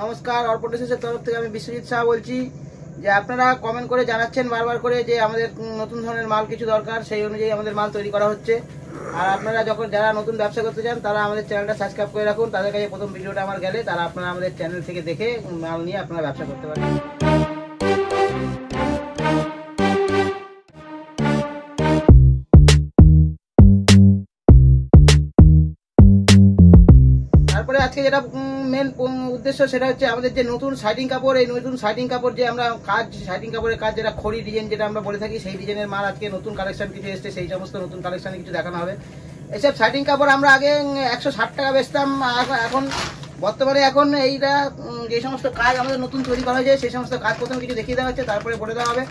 নমস্কার, অর্পণ ড্রেসের তরফ থেকে আমি বিশ্বজিৎ শাহ বলছি। যে আপনারা কমেন্ট করে জানাচ্ছেন বারবার করে যে আমাদের নতুন ধরনের মাল কিছু দরকার, সেই অনুযায়ী আমাদের মাল তৈরি করা হচ্ছে। আর আপনারা যখন যারা নতুন ব্যবসা করতে চান তারা আমাদের চ্যানেলটা সাবস্ক্রাইব করে রাখুন। তাদের কাছে প্রথম ভিডিওটা আমার গেলে তারা আপনারা আমাদের চ্যানেল থেকে দেখে মাল নিয়ে আপনারা ব্যবসা করতে পারেন। তারপরে আজকে যেটা মেন উদ্দেশ্য সেটা হচ্ছে আমাদের যে নতুন সাইটিং কাপড়, এই নতুন সাইটিং কাপড় যে আমরা কাজ সাইটিং কাপড়ের কাজ যেটা খড়ি ডিজাইন যেটা আমরা বলে থাকি, সেই ডিজাইনের মাল আজকে নতুন কালেকশন কিছু এসছে, সেই সমস্ত নতুন কালেকশনে কিছু দেখানো হবে। এসব সাইটিং কাপড় আমরা আগে 160 টাকা বেচতাম, এখন বর্তমানে এখন এইটা যে সমস্ত কাজ আমাদের নতুন তৈরি করা হয়েছে সেই সমস্ত কাজ প্রথমে কিছু দেখিয়ে দেওয়া হচ্ছে, তারপরে বলে দেওয়া হবে।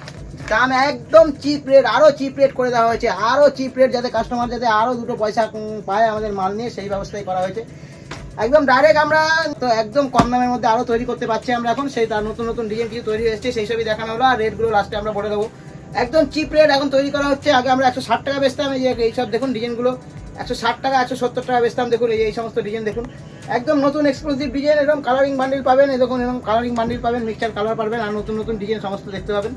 দাম একদম চিপ রেট, আরও চিপ রেট করে দেওয়া হয়েছে, আরও চিপ রেট, যাতে কাস্টমার যাতে আরও দুটো পয়সা পায় আমাদের মাল নিয়ে, সেই ব্যবস্থাই করা হয়েছে। একদম ডাইরেক্ট আমরা তো একদম কম দামের মধ্যে আরও তৈরি করতে পারছি আমরা এখন, সেই তার নতুন নতুন ডিজাইন কিছু তৈরি হয়েছে, সেই সবই দেখানো হলো। আর রেটগুলো লাস্টে আমরা বলে দেবো। একদম চিপ রেট এখন তৈরি করা হচ্ছে। আগে আমরা 160 টাকা বেচতাম, এইসব দেখুন ডিজাইনগুলো 160 টাকা 170 টাকা বেচতাম। দেখুন এই সমস্ত ডিজাইন দেখুন, একদম নতুন এক্সক্লুসিভ ডিজাইন, এরকম কালারিং বান্ডিল পাবেন। এই দেখুন এরকম কালারিং বান্ডিল পাবেন, মিক্সচার কালার পাবেন, আর নতুন নতুন ডিজাইন সমস্ত দেখতে পাবেন।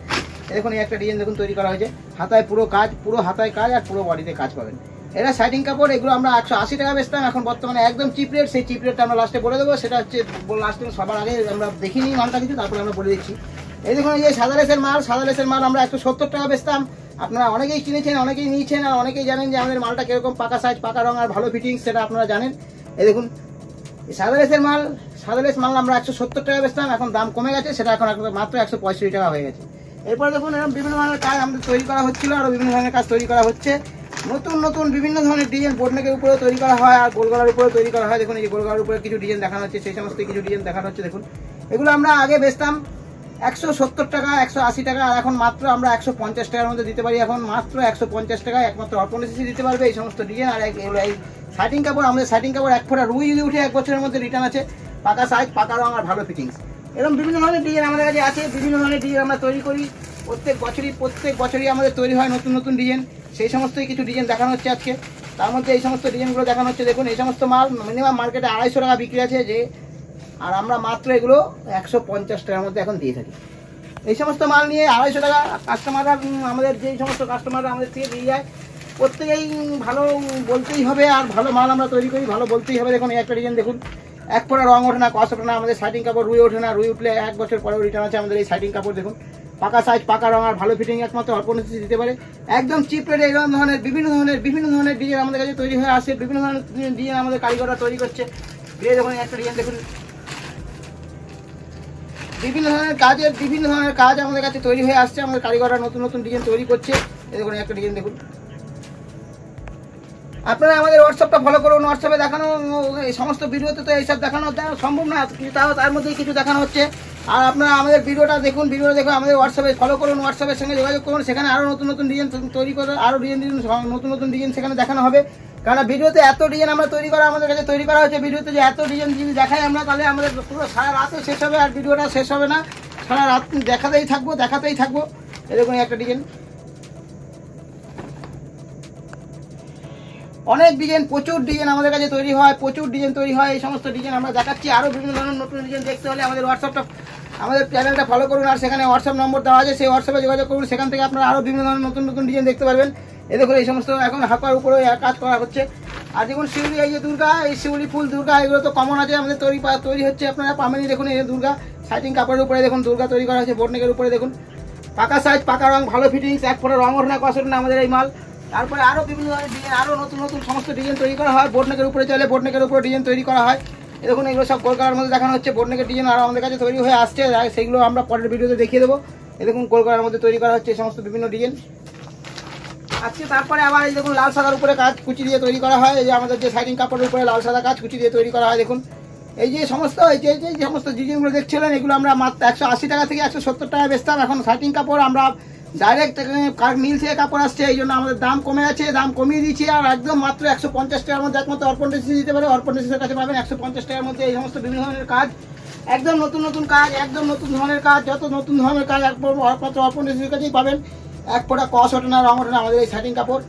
দেখুন এই একটা ডিজাইন দেখুন তৈরি করা হয়েছে, হাতায় পুরো কাজ, পুরো হাতায় কাজ আর পুরো বডিতে কাজ পাবেন। এরা সাইটিং কাপড়, এগুলো আমরা 180 টাকা বেচতাম, এখন বর্তমানে একদম চিপ রেট। সেই চিপ রেটটা আমরা লাস্টে বলে দেবো। সেটা হচ্ছে লাস্টে সবার আগে আমরা দেখিনি মালটা কিছু, তারপরে আমরা বলে দিচ্ছি। এই দেখুন এই যে সাদা লেসের মাল আমরা 170 টাকা বেচতাম। আপনারা অনেকেই চিনেছেন, অনেকেই নিয়েছেন, আর অনেকেই জানেন যে আমাদের মালটা কিরকম পাকা সাইজ, পাকা রং আর ভালো ফিটিংস, সেটা আপনারা জানেন। এই দেখুন সাদা লেস মাল আমরা 170 টাকা বেচতাম, এখন দাম কমে গেছে, সেটা এখন মাত্র 165 টাকা হয়ে গেছে। এরপরে দেখুন এরকম বিভিন্ন ধরনের কাজ আমাদের তৈরি করা হচ্ছিল, আরও বিভিন্ন ধরনের কাজ তৈরি করা হচ্ছে। নতুন নতুন বিভিন্ন ধরনের ডিজাইন বোটনেকের উপরেও তৈরি করা হয়, আর গোলগলার উপরেও তৈরি করা হয়। দেখুন এই যে গোলগলার উপরে কিছু ডিজাইন দেখানো হচ্ছে, সেই সমস্ত কিছু ডিজাইন দেখানো হচ্ছে। দেখুন এগুলো আমরা আগে বেচতাম 170 টাকা 180 টাকা, আর এখন মাত্র আমরা 150 টাকার মধ্যে দিতে পারি। এখন মাত্র 150 টাকায় একমাত্র অর্পণ ড্রেসেস দিতে পারবে এই সমস্ত ডিজাইন। আর এই সাইটিং কাপড়, আমাদের সাইটিং কাপড় 1 ফোঁটা রুই যদি উঠে 1 বছরের মধ্যে রিটার্ন আছে, পাকা সাইজ, পাকা রং আর ভালো ফিটিংস। এরকম বিভিন্ন ধরনের ডিজাইন আমাদের কাছে আছে, বিভিন্ন ধরনের ডিজাইন আমরা তৈরি করি প্রত্যেক বছরই আমাদের তৈরি হয় নতুন নতুন ডিজাইন। সেই সমস্তই কিছু ডিজাইন দেখানো হচ্ছে আজকে। তার মধ্যে এই সমস্ত ডিজাইনগুলো দেখানো হচ্ছে। দেখুন এই সমস্ত মাল মিনিমাম মার্কেটে 250 টাকা বিক্রি আছে, যে আর আমরা মাত্র এগুলো 150 টাকার মধ্যে এখন দিয়ে থাকি। এই সমস্ত মাল নিয়ে 250 টাকা কাস্টমাররা, আমাদের যেই সমস্ত কাস্টমাররা আমাদের থেকে দিয়ে যায়, প্রত্যেকেই ভালো বলতেই হবে, আর ভালো মাল আমরা তৈরি করি, ভালো বলতেই হবে। দেখুন এই একটা ডিজাইন দেখুন, 1 ফোঁটা রং ওঠে না, কস ওঠে না, আমাদের সাইটিং কাপড় রুই ওঠে না, রুই উঠলে 1 বছর পরেও রিটার্ন আছে আমাদের এই সাইটিং কাপড়। দেখুন পাকা সাইজ, পাকা রং আর ভালো ফিটিং একমাত্র অর্পণ ড্রেসেস দিতে পারে। একদম চিপ রেটে এরকম ধরনের বিভিন্ন ধরনের ডিজাইন আমাদের কাছে তৈরি হয়ে আসে, বিভিন্ন ধরনের ডিজাইন আমাদের কারিগররা তৈরি করছে। এই দেখুন একটা ডিজাইন দেখুন, বিভিন্ন ধরনের কাজ আমাদের কাছে তৈরি হয়ে আসছে, আমাদের কারিগররা নতুন নতুন ডিজাইন তৈরি করছে। এই দেখুন একটা ডিজাইন দেখুন। আপনারা আমাদের হোয়াটসঅ্যাপটা ফলো করুন, হোয়াটসঅ্যাপে দেখানো এই সমস্ত ভিডিওতে তো এইসব দেখানো সম্ভব না, তাও তার মধ্যেই কিছু দেখানো হচ্ছে। আর আপনারা আমাদের ভিডিওটা দেখুন, আমাদের হোয়াটসঅ্যাপে ফলো করুন, হোয়াটসঅ্যাপের সঙ্গে যোগাযোগ করুন, সেখানে আরও নতুন নতুন ডিজাইন তৈরি করে, আরও নতুন নতুন ডিজাইন সেখানে দেখানো হবে। কারণ ভিডিওতে এত ডিজাইন আমরা আমাদের কাছে তৈরি করা হয়েছে, ভিডিওতে যে এত ডিজাইন যদি দেখাই আমরা, তাহলে আমাদের পুরো সারা রাতও শেষ হবে, আর ভিডিওটা শেষ হবে না, সারা রাত দেখাতেই থাকবো। এরকম একটা ডিজাইন, অনেক ডিজাইন, প্রচুর ডিজাইন আমাদের কাছে তৈরি হয়, এই সমস্ত ডিজাইন আমরা দেখাচ্ছি। আরও বিভিন্ন ধরনের নতুন ডিজাইন দেখতে হলে আমাদের আমাদের চ্যানেলটা ফলো করুন, আর সেখানে হোয়াটসঅ্যাপ নম্বর দেওয়া আছে, সেই হোয়াটসঅ্যাপে যোগাযোগ করুন, সেখান থেকে আপনারা আরও বিভিন্ন ধরনের নতুন নতুন ডিজাইন দেখতে পারবেন। এই দেখুন এই সমস্ত এখন হাঁকার উপরে কাজ করা হচ্ছে। আর দেখুন শিউলি, এই যে দুর্গা, এই শিউলি ফুল দুর্গা, এগুলো তো কমন আছে আমাদের তৈরি হচ্ছে, আপনারা পাবেনই। দেখুন এই দুর্গা সাইটিং কাপড়ের উপরে দেখুন দুর্গা তৈরি করা হয়েছে, বোটনেকের উপরে দেখুন পাকা সাইজ, পাকা রং, ভালো ফিটিংস, 1 ফোঁটা রং ওঠে না, কস ওঠে না আমাদের এই মাল। তারপরে আরও বিভিন্ন ধরনের ডিজাইন, আরও নতুন নতুন সমস্ত ডিজাইন তৈরি করা হয়। বোটনেকের উপরে চলে, বোটনেকের উপরে ডিজাইন তৈরি করা হয়। দেখুন এগুলো সব কলকাতার মধ্যে দেখানো হচ্ছে, বোটনেকের ডিজাইন আরও আমাদের কাছে তৈরি হয়ে আসছে, সেগুলো আমরা পরের ভিডিওতে দেখিয়ে দেবো। এই দেখুন কলকাতার মধ্যে তৈরি করা হচ্ছে এই সমস্ত বিভিন্ন ডিজাইন আজকে। তারপরে আবার এই দেখুন লাল সাদার উপরে কাজ কুচি দিয়ে তৈরি করা হয়, এই যে আমাদের যে সাইটিং কাপড়ের উপরে লাল সাদা কাজ কুচি দিয়ে তৈরি করা হয়। দেখুন এই যে সমস্ত ডিজাইনগুলো দেখছিলেন, এগুলো আমরা মাত্র 180 টাকা থেকে 170 টাকা বেচতাম। এখন সাইটিং কাপড় আমরা ডাইরেক্ট মিল থেকে কাপড় আসছে, এই জন্য আমাদের দাম কমে আছে, দাম কমিয়ে দিচ্ছি। আর একদম মাত্র 150 টাকার মধ্যে একমাত্র অর্পণ ড্রেসেস দিতে পারে। অর্পণ ড্রেসেসের কাছে পাবেন 150 টাকার মধ্যে এই সমস্ত বিভিন্ন ধরনের কাজ, একদম নতুন কাজ, একদম নতুন ধরনের কাজ, যত নতুন ধরনের কাজ একমাত্র অর্পণ ড্রেসেসের কাছেই পাবেন। 1 ফোঁটা কস ওঠে না, রং ওঠে না আমাদের এই সাইটিং কাপড়।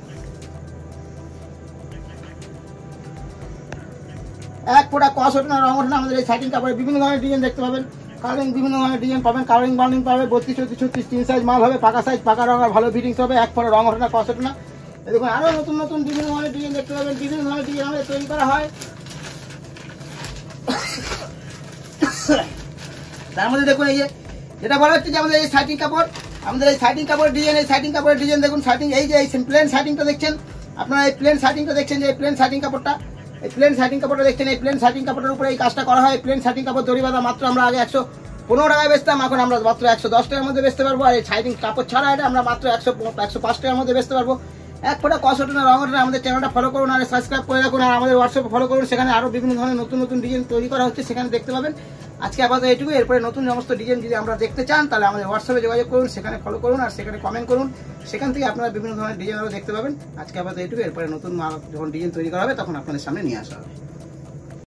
এক ফোঁটা কস ওঠে না, রং ওঠে না। আমাদের এই সাইটিং কাপড়ে বিভিন্ন ধরনের ডিজাইন দেখতে পাবেন, কালারিং বিভিন্ন ধরনের ডিজাইন পাবেন, কালারিং বার্নিং পাবে, 32, 34, 36 3 সাইজ মাল হবে, পাকা সাইজ, পাকা রং আর ভালো ফিটিংস হবে, এক ফোঁটা রং ওঠে না, কস ওঠে না। দেখুন আরো নতুন নতুন বিভিন্ন ধরনের ডিজাইন দেখতে পাবেন, বিভিন্ন ধরনের ডিজাইন আমাদের তৈরি করা হয়। তার মধ্যে দেখুন এই যে যেটা বলা হচ্ছে যে আমাদের এই সাইটিং কাপড়, আমাদের এই সাইটিং কাপড়ের ডিজাইন, এই সাইটিং কাপড়ের ডিজাইন দেখুন, সাইটিং এই যে এই প্লেন সাইটিংটা দেখছেন আপনারা, এই প্লেন সাইটিংটা দেখছেন যে এই প্লেন সাইটিং কাপড়টা, এই প্লেন সাইটিং কাপড়টা দেখছেন, এই প্লেন সাইটিং কাপড়ের উপরে এই কাজটা করা হয়। প্লেন সাইটিং কাপড় দড়ি বাঁধা মাত্র আমরা আগে 115 টাকায় বেচতাম, এখন আমরা মাত্র 110 টাকার মধ্যে বেচতে পারবো। আর এই সাইটিং কাপড় ছাড়া এটা আমরা মাত্র 105 টাকার মধ্যে বেচতে পারবো। এক ফোঁটা কস ওঠে না, রং ওঠে না। আমাদের চ্যানেলটা ফলো করুন আর সাবস্ক্রাইব করে রাখুন, আর আমাদের হোয়াটসঅ্যাপে ফলো করুন, সেখানে আরো বিভিন্ন ধরনের নতুন নতুন ডিজাইন তৈরি করা হচ্ছে, সেখানে দেখতে পাবেন। আজকে আপাতত এইটুকু, এরপরে নতুন সমস্ত ডিজাইন যদি আমরা দেখতে চান তাহলে আমাদের হোয়াটসঅ্যাপে যোগাযোগ করুন, সেখানে ফলো করুন আর সেখানে কমেন্ট করুন, সেখান থেকে আপনারা বিভিন্ন ধরনের ডিজাইন আরও দেখতে পাবেন। আজকে আপাতত এইটুকু, এরপরে নতুন মাল যখন ডিজাইন তৈরি করা হবে তখন আপনাদের সামনে নিয়ে আসা হবে।